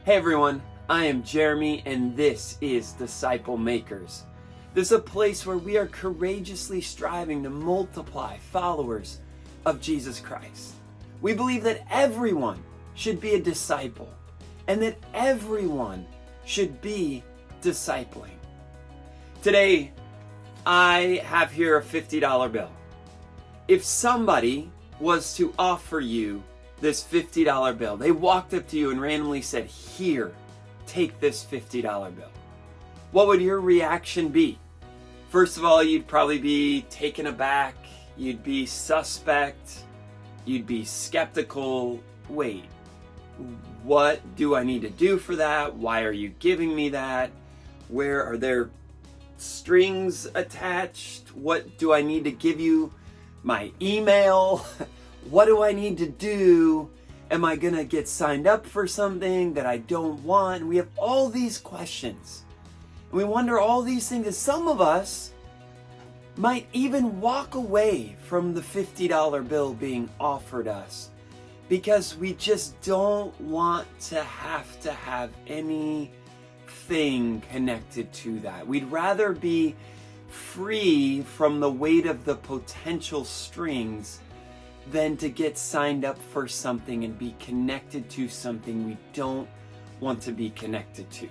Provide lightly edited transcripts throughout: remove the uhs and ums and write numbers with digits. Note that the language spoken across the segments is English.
Hey everyone, I am Jeremy and this is Disciple Makers. This is a place where we are courageously striving to multiply followers of Jesus Christ. We believe that everyone should be a disciple and that everyone should be discipling. Today, I have here a $50 bill. If somebody was to offer you this $50 bill, they walked up to you and randomly said, "Here, take this $50 bill." What would your reaction be? First of all, you'd probably be taken aback, you'd be suspect, you'd be skeptical. Wait, what do I need to do for that? Why are you giving me that? Where are there strings attached? What do I need to give you? My email? What do I need to do? Am I gonna get signed up for something that I don't want? We have all these questions. And we wonder all these things. And some of us might even walk away from the $50 bill being offered us because we just don't want to have anything connected to that. We'd rather be free from the weight of the potential strings than to get signed up for something and be connected to something we don't want to be connected to.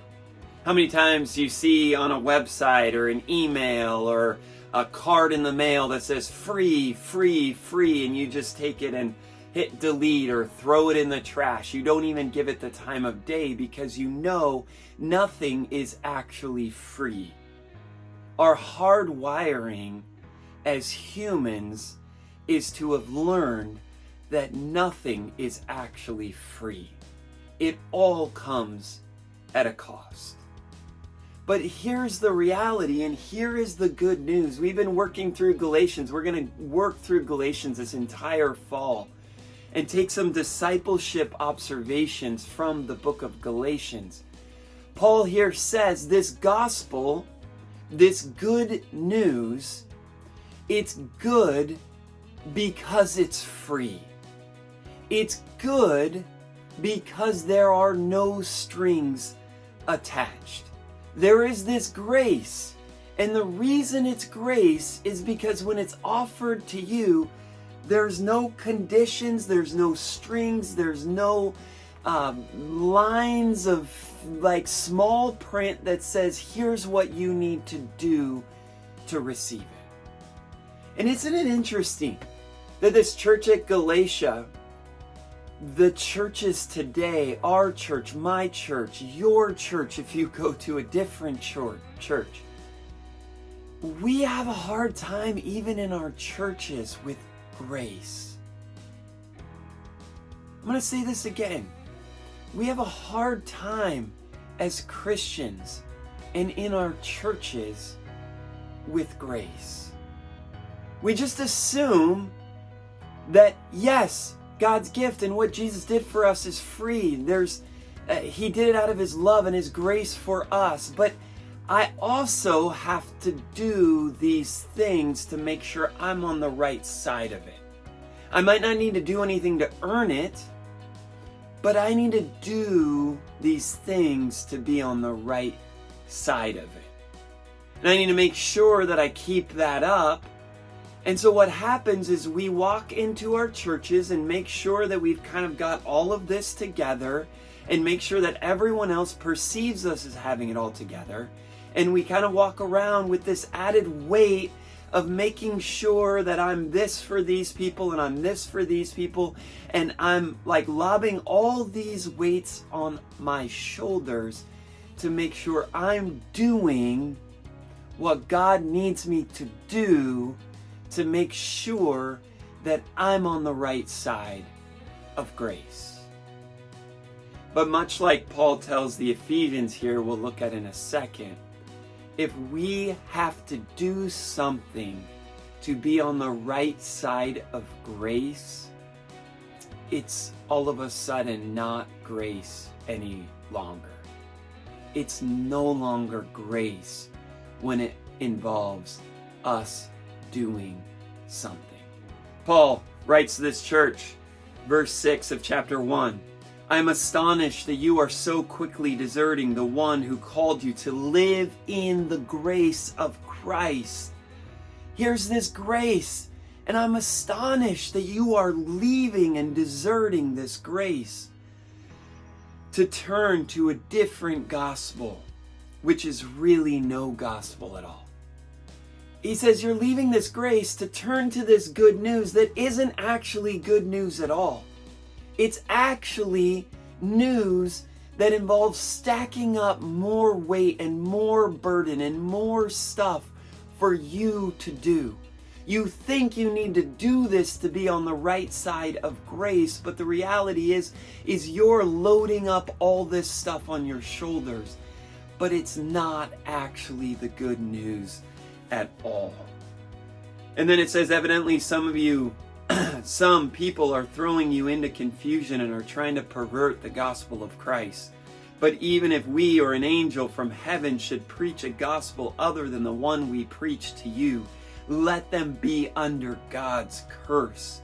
How many times you see on a website or an email or a card in the mail that says free, free, free, and you just take it and hit delete or throw it in the trash. You don't even give it the time of day because you know nothing is actually free. Our hard wiring as humans is to have learned that nothing is actually free. It all comes at a cost. But here's the reality, and here is the good news. We've been working through Galatians. We're going to work through Galatians this entire fall and take some discipleship observations from the book of Galatians. Paul here says this gospel, this good news, it's good because it's free. It's good because there are no strings attached. There is this grace, and the reason it's grace is because when it's offered to you, there's no conditions, there's no strings, there's no lines of like small print that says here's what you need to do to receive it. And isn't it interesting that this church at Galatia, the churches today, our church, my church, your church, if you go to a different church, we have a hard time even in our churches with grace. I'm going to say this again. We have a hard time as Christians and in our churches with grace. We just assume that yes, God's gift and what Jesus did for us is free. He did it out of his love and his grace for us. But I also have to do these things to make sure I'm on the right side of it. I might not need to do anything to earn it, but I need to do these things to be on the right side of it. And I need to make sure that I keep that up. And so what happens is we walk into our churches and make sure that we've kind of got all of this together and make sure that everyone else perceives us as having it all together. And we kind of walk around with this added weight of making sure that I'm this for these people and I'm this for these people. And I'm like lobbing all these weights on my shoulders to make sure I'm doing what God needs me to do to make sure that I'm on the right side of grace. But much like Paul tells the Ephesians here, we'll look at in a second, if we have to do something to be on the right side of grace, it's all of a sudden not grace any longer. It's no longer grace when it involves us doing something. Paul writes to this church, verse 6 of chapter 1, I am astonished that you are so quickly deserting the one who called you to live in the grace of Christ. Here's this grace, and I'm astonished that you are leaving and deserting this grace to turn to a different gospel, which is really no gospel at all. He says you're leaving this grace to turn to this good news that isn't actually good news at all. It's actually news that involves stacking up more weight and more burden and more stuff for you to do. You think you need to do this to be on the right side of grace, but the reality is you're loading up all this stuff on your shoulders, but it's not actually the good news at all. And then it says, evidently some of you, some people are throwing you into confusion and are trying to pervert the gospel of Christ. But even if we or an angel from heaven should preach a gospel other than the one we preach to you, let them be under God's curse.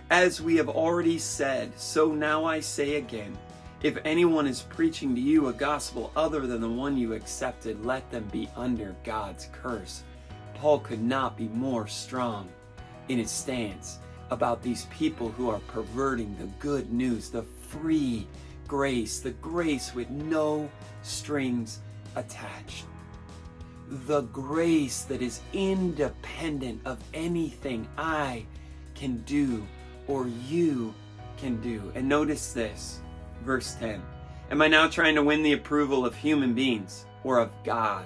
As we have already said, so now I say again, if anyone is preaching to you a gospel other than the one you accepted, let them be under God's curse. Paul could not be more strong in his stance about these people who are perverting the good news, the free grace, the grace with no strings attached. The grace that is independent of anything I can do or you can do. And notice this, verse 10. Am I now trying to win the approval of human beings or of God?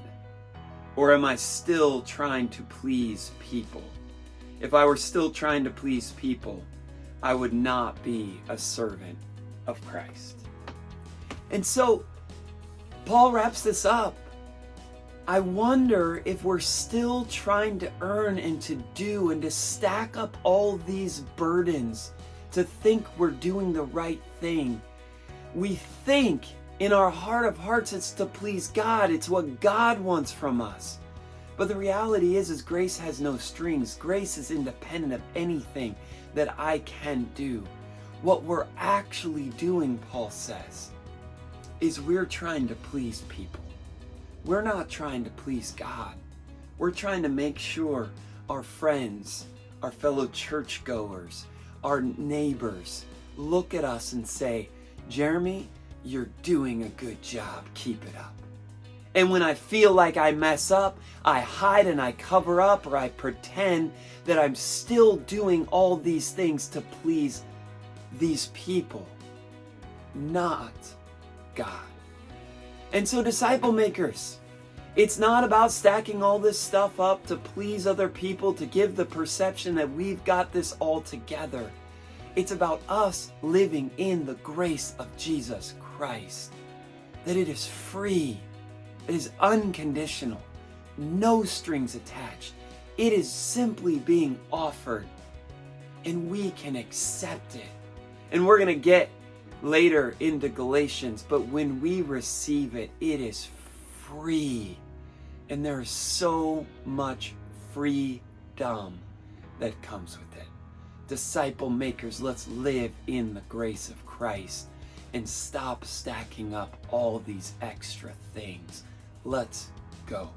Or am I still trying to please people? If I were still trying to please people, I would not be a servant of Christ. And so, Paul wraps this up. I wonder if we're still trying to earn and to do and to stack up all these burdens to think we're doing the right thing. We think in our heart of hearts it's to please God. It's what God wants from us. But the reality is grace has no strings. Grace is independent of anything that I can do. What we're actually doing, Paul says, is we're trying to please people. We're not trying to please God. We're trying to make sure our friends, our fellow churchgoers, our neighbors look at us and say, Jeremy, you're doing a good job. Keep it up. And when I feel like I mess up, I hide and I cover up, or I pretend that I'm still doing all these things to please these people, not God. And so, disciple makers, it's not about stacking all this stuff up to please other people, to give the perception that we've got this all together. It's about us living in the grace of Jesus Christ, that it is free, it is unconditional, no strings attached. It is simply being offered, and we can accept it. And we're going to get later into Galatians, but when we receive it, it is free. And there is so much freedom that comes with it. Disciple makers, let's live in the grace of Christ and stop stacking up all these extra things. Let's go.